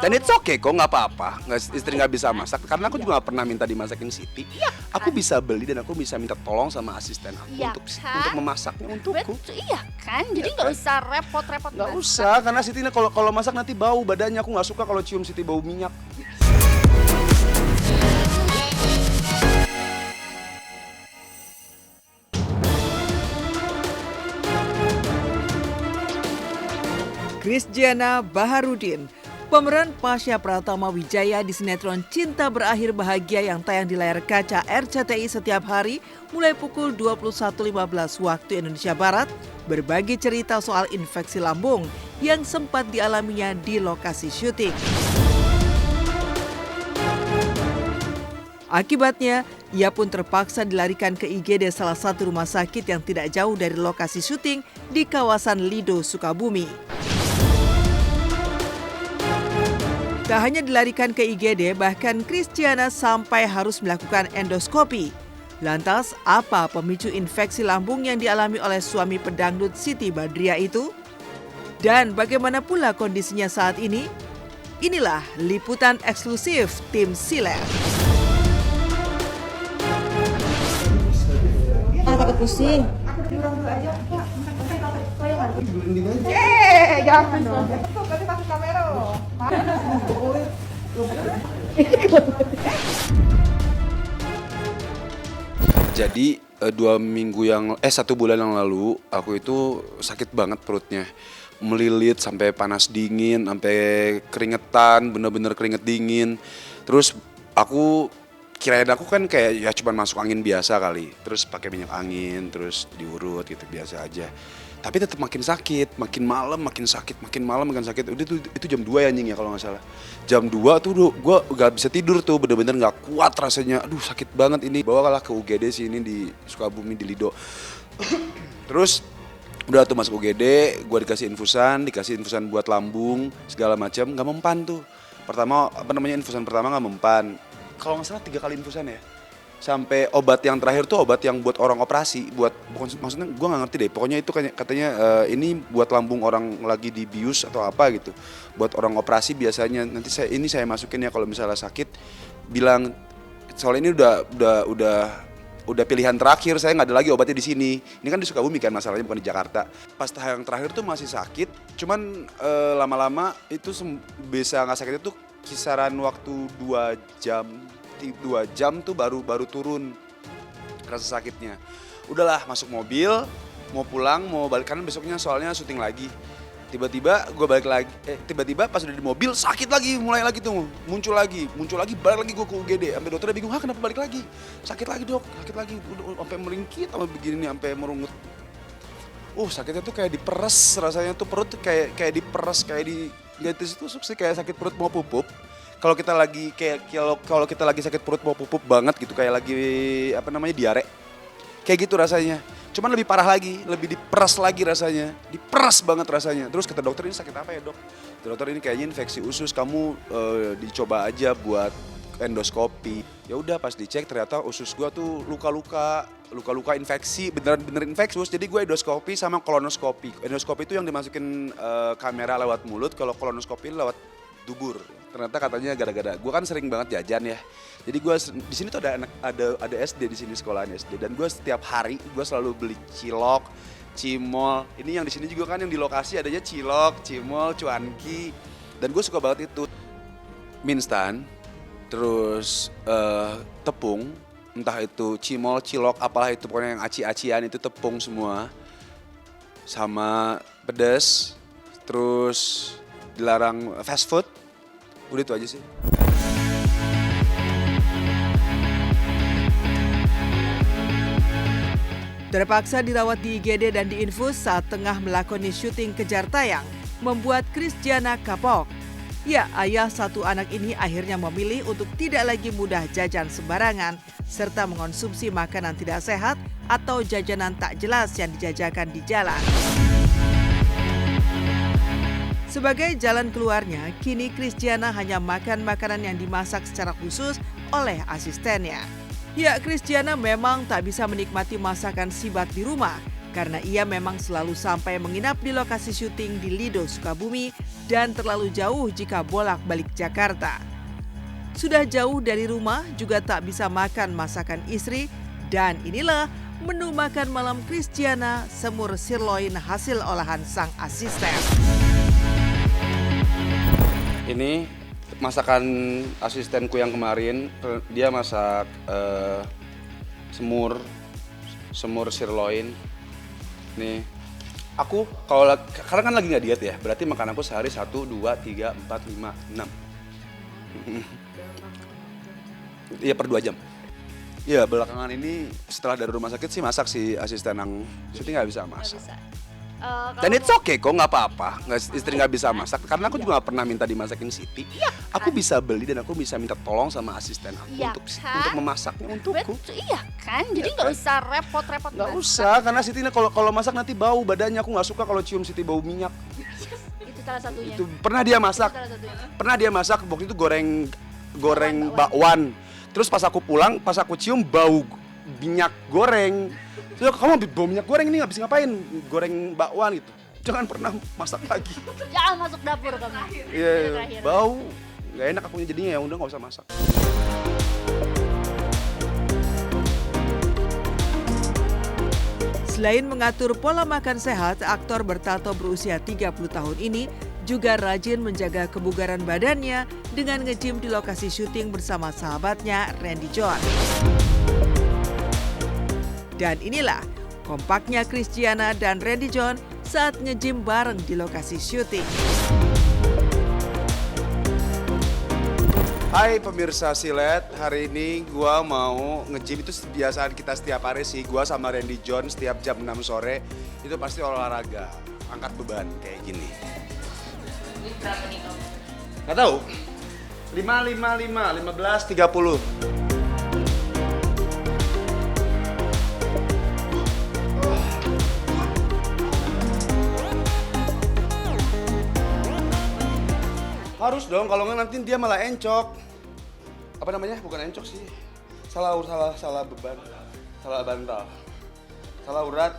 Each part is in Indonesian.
Dan it's okay kok, nggak apa-apa. Istri nggak bisa masak, karena aku juga nggak pernah minta dimasakin Siti. Aku bisa beli dan aku bisa minta tolong sama asisten aku Iya untuk kan? memasaknya untukku. Iya kan? Jadi nggak usah repot-repot Nggak masak. usah, karena Siti ini kalau masak nanti bau badannya. Aku nggak suka kalau cium Siti bau minyak. Christiana Baharudin, pemeran Pasha Pratama Wijaya di sinetron Cinta Berakhir Bahagia yang tayang di layar kaca RCTI setiap hari mulai pukul 21.15 waktu Indonesia Barat, berbagi cerita soal infeksi lambung yang sempat dialaminya di lokasi syuting. Akibatnya, ia pun terpaksa dilarikan ke IGD salah satu rumah sakit yang tidak jauh dari lokasi syuting di kawasan Lido, Sukabumi. Tak hanya dilarikan ke IGD, bahkan Christiana sampai harus melakukan endoskopi. Lantas, apa pemicu infeksi lambung yang dialami oleh suami pedangdut Siti Badriah itu? Dan bagaimana pula kondisinya saat ini? Inilah liputan eksklusif tim Siler. Takut pusing. Jangan dong. Nanti masuk kamera loh. Jadi 1 bulan yang lalu aku itu sakit banget perutnya, melilit sampai panas dingin, sampai keringetan, bener-bener keringet dingin. Terus aku kirain aku kan kayak ya cuman masuk angin biasa kali, terus pakai minyak angin, terus diurut gitu biasa aja. Tapi tetap makin sakit, makin malam makin sakit, makin malam makin sakit. Udah tuh itu jam 2 ya anjing ya kalau nggak salah. Jam 2 tuh gue gak bisa tidur tuh, bener-bener gak kuat rasanya. Aduh sakit banget ini. Bawa kalah ke UGD sih ini di Sukabumi di Lido. Terus udah tuh masuk UGD, gue dikasih infusan buat lambung segala macam, nggak mempan tuh. Infusan pertama nggak mempan. Kalau nggak salah 3 kali infusan ya. Sampai obat yang terakhir tuh obat yang buat orang operasi, maksudnya gue nggak ngerti deh. Pokoknya itu katanya ini buat lambung orang lagi dibius atau apa gitu. Buat orang operasi biasanya. Nanti saya masukin ya kalau misalnya sakit. Bilang soal ini udah pilihan terakhir, saya nggak ada lagi obatnya di sini. Ini kan di Sukabumi kan masalahnya, bukan di Jakarta. Pas yang terakhir tuh masih sakit, cuman lama-lama itu bisa nggak sakit itu kisaran waktu 2 jam tuh baru turun rasa sakitnya. Udahlah masuk mobil, mau pulang, mau balik kanan besoknya soalnya syuting lagi. Tiba-tiba gue balik lagi, tiba-tiba pas udah di mobil sakit lagi, mulai lagi tuh, muncul lagi, balik lagi gue ke UGD. Sampai dokternya bingung, kenapa balik lagi? Sakit lagi dok, sakit lagi, udah sampai meringkit, sampai begini, sampai merungut. Sakitnya tuh kayak diperes, rasanya tuh perut tuh kayak diperes, kayak di gatis itu sih kayak sakit perut mau pupup. Kalau kita lagi sakit perut mau pupup banget gitu, kayak lagi diare. Kayak gitu rasanya. Cuman lebih parah lagi, lebih diperas lagi rasanya. Diperas banget rasanya. Terus kata dokter, ini sakit apa ya dok? Kata dokter, ini kayaknya infeksi usus, kamu dicoba aja buat endoskopi. Ya udah pas dicek ternyata usus gua tuh luka-luka infeksi, bener-bener infeksius. Jadi gue endoskopi sama kolonoskopi. Endoskopi itu yang dimasukin kamera lewat mulut, kalau kolonoskopi lewat dubur. Ternyata katanya gara-gara gue kan sering banget jajan ya. Jadi gue di sini tuh ada SD di sini, sekolahan SD, dan gue setiap hari gue selalu beli cilok, cimol. Ini yang di sini juga kan yang di lokasi adanya cilok, cimol, cuanki. Dan gue suka banget itu. Mie instan, terus tepung, entah itu cimol, cilok, apalah itu pokoknya yang aci-acian itu tepung semua. Sama pedas, terus dilarang fast food. Udah itu aja sih. Terpaksa dirawat di IGD dan diinfus saat tengah melakoni syuting kejar tayang, membuat Christiana kapok. Ya, ayah satu anak ini akhirnya memilih untuk tidak lagi mudah jajan sembarangan, serta mengonsumsi makanan tidak sehat atau jajanan tak jelas yang dijajakan di jalan. Sebagai jalan keluarnya, kini Christiana hanya makan makanan yang dimasak secara khusus oleh asistennya. Ya, Christiana memang tak bisa menikmati masakan Sibat di rumah karena ia memang selalu sampai menginap di lokasi syuting di Lido, Sukabumi dan terlalu jauh jika bolak-balik Jakarta. Sudah jauh dari rumah juga tak bisa makan masakan istri dan inilah menu makan malam Christiana, semur sirloin hasil olahan sang asisten. Ini masakan asistenku yang kemarin, dia masak semur sirloin. Nih, aku karena kan lagi nggak diet ya, berarti makan aku sehari 1, 2, 3, 4, 5, 6. Iya, per 2 jam. Iya, belakangan ini setelah dari rumah sakit sih masak si asisten yang syuting nggak bisa masak. Bisa. Dan it's okay kok, nggak apa-apa. Istri nggak bisa masak, karena aku juga nggak pernah minta dimasakin Siti. Aku bisa beli dan aku bisa minta tolong sama asisten aku Iya untuk kan? memasaknya untukku. Iya kan, jadi nggak usah repot-repot. Nggak usah, karena Siti kalau masak nanti bau badannya. Aku nggak suka kalau cium Siti bau minyak. Itu salah satunya. Itu pernah dia masak. Itu salah satunya. Pernah dia masak waktu itu goreng bakwan. Terus pas aku pulang, pas aku cium bau minyak goreng. Terus kamu bau minyak goreng ini habis ngapain? Goreng bakwan gitu. Jangan pernah masak lagi. Jangan masuk dapur kamu. Iya, Itu terakhir. bau. Nggak enak akunya jadinya, ya udah nggak usah masak. Selain mengatur pola makan sehat, aktor bertato berusia 30 tahun ini juga rajin menjaga kebugaran badannya dengan nge-gym di lokasi syuting bersama sahabatnya Randy John. Dan inilah kompaknya Christiana dan Randy John saat nge-gym bareng di lokasi syuting. Hai pemirsa Silet, hari ini gua mau nge-gym. Itu kebiasaan kita setiap hari sih. Gua sama Randy John setiap jam 6 sore itu pasti olahraga, angkat beban kayak gini. Berapa nih kamu? Nggak tahu. 15, 30. Harus dong, kalau nggak nanti dia malah encok. Apa namanya? Bukan encok sih. Salah beban, salah bantal, salah urat,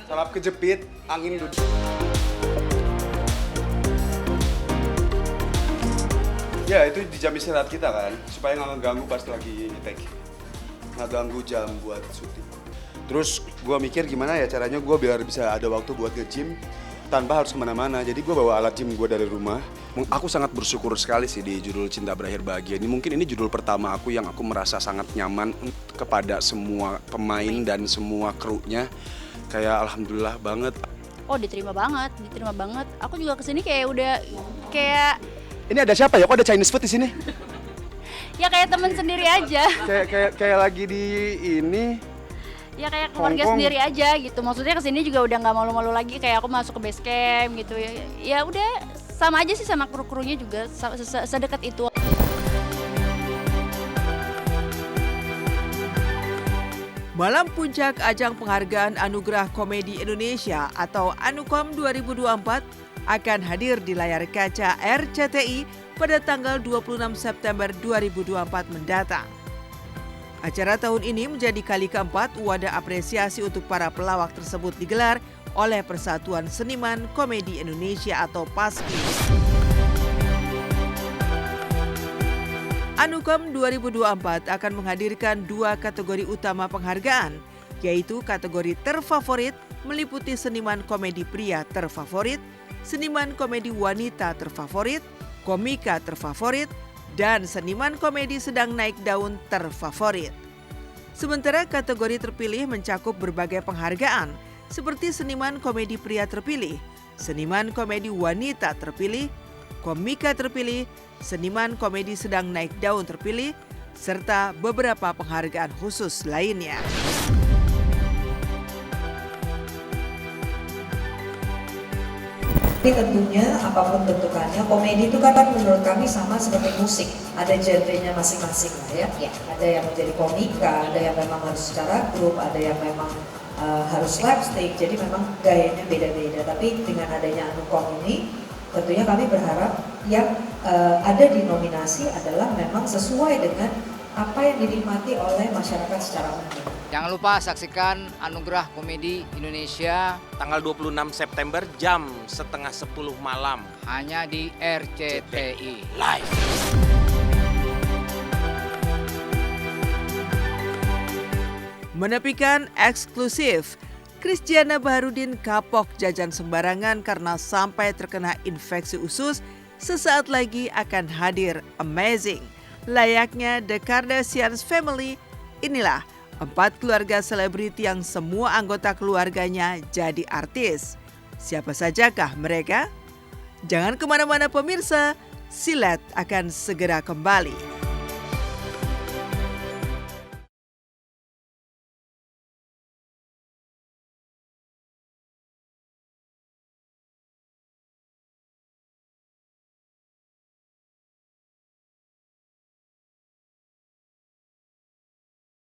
salah kejepit, angin duduk. Ya itu di jam istirahat kita kan, supaya nggak ngeganggu pas lagi take, nggak ganggu jam buat syuting. Terus gue mikir gimana ya caranya gue biar bisa ada waktu buat nge-gym tanpa harus kemana-mana. Jadi gue bawa alat gym gue dari rumah. Aku sangat bersyukur sekali sih di judul Cinta Berakhir Bahagia ini. Mungkin ini judul pertama aku yang aku merasa sangat nyaman kepada semua pemain dan semua krunya. Kayak alhamdulillah banget. Oh diterima banget. Aku juga kesini kayak udah kayak Ini ada siapa ya? Kok ada Chinese food di sini? ya kayak temen sendiri aja. kayak lagi di ini. Ya kayak keluarga Hongkong. sendiri aja gitu. Maksudnya kesini juga udah nggak malu-malu lagi kayak aku masuk ke base camp gitu ya. Ya udah sama aja sih sama kru-krunya juga sedekat itu. Malam puncak ajang penghargaan Anugerah Komedi Indonesia atau Anukom 2024 akan hadir di layar kaca RCTI pada tanggal 26 September 2024 mendatang. Acara tahun ini menjadi kali keempat wadah apresiasi untuk para pelawak tersebut digelar oleh Persatuan Seniman Komedi Indonesia atau PASKI. Anukom 2024 akan menghadirkan 2 kategori utama penghargaan, yaitu kategori terfavorit meliputi seniman komedi pria terfavorit, seniman komedi wanita terfavorit, komika terfavorit, dan seniman komedi sedang naik daun terfavorit. Sementara kategori terpilih mencakup berbagai penghargaan, seperti seniman komedi pria terpilih, seniman komedi wanita terpilih, komika terpilih, seniman komedi sedang naik daun terpilih, serta beberapa penghargaan khusus lainnya. Tapi tentunya apapun bentukannya, komedi itu kan menurut kami sama seperti musik, ada genrenya masing-masing lah ya. Ada yang menjadi komika, ada yang memang harus secara grup, ada yang memang harus slapstick, jadi memang gayanya beda-beda. Tapi dengan adanya Anukom ini, tentunya kami berharap yang ada di nominasi adalah memang sesuai dengan apa yang dinikmati oleh masyarakat secara umum. Jangan lupa saksikan Anugerah Komedi Indonesia Tanggal 26 September jam setengah 10 malam. hanya di RCTI. Live. Menepikan eksklusif, Christiana Baharudin kapok jajan sembarangan karena sampai terkena infeksi usus. Sesaat lagi akan hadir Amazing. Layaknya The Kardashians Family, inilah 4 keluarga selebriti yang semua anggota keluarganya jadi artis. Siapa sajakah mereka? Jangan kemana-mana pemirsa, Silet akan segera kembali.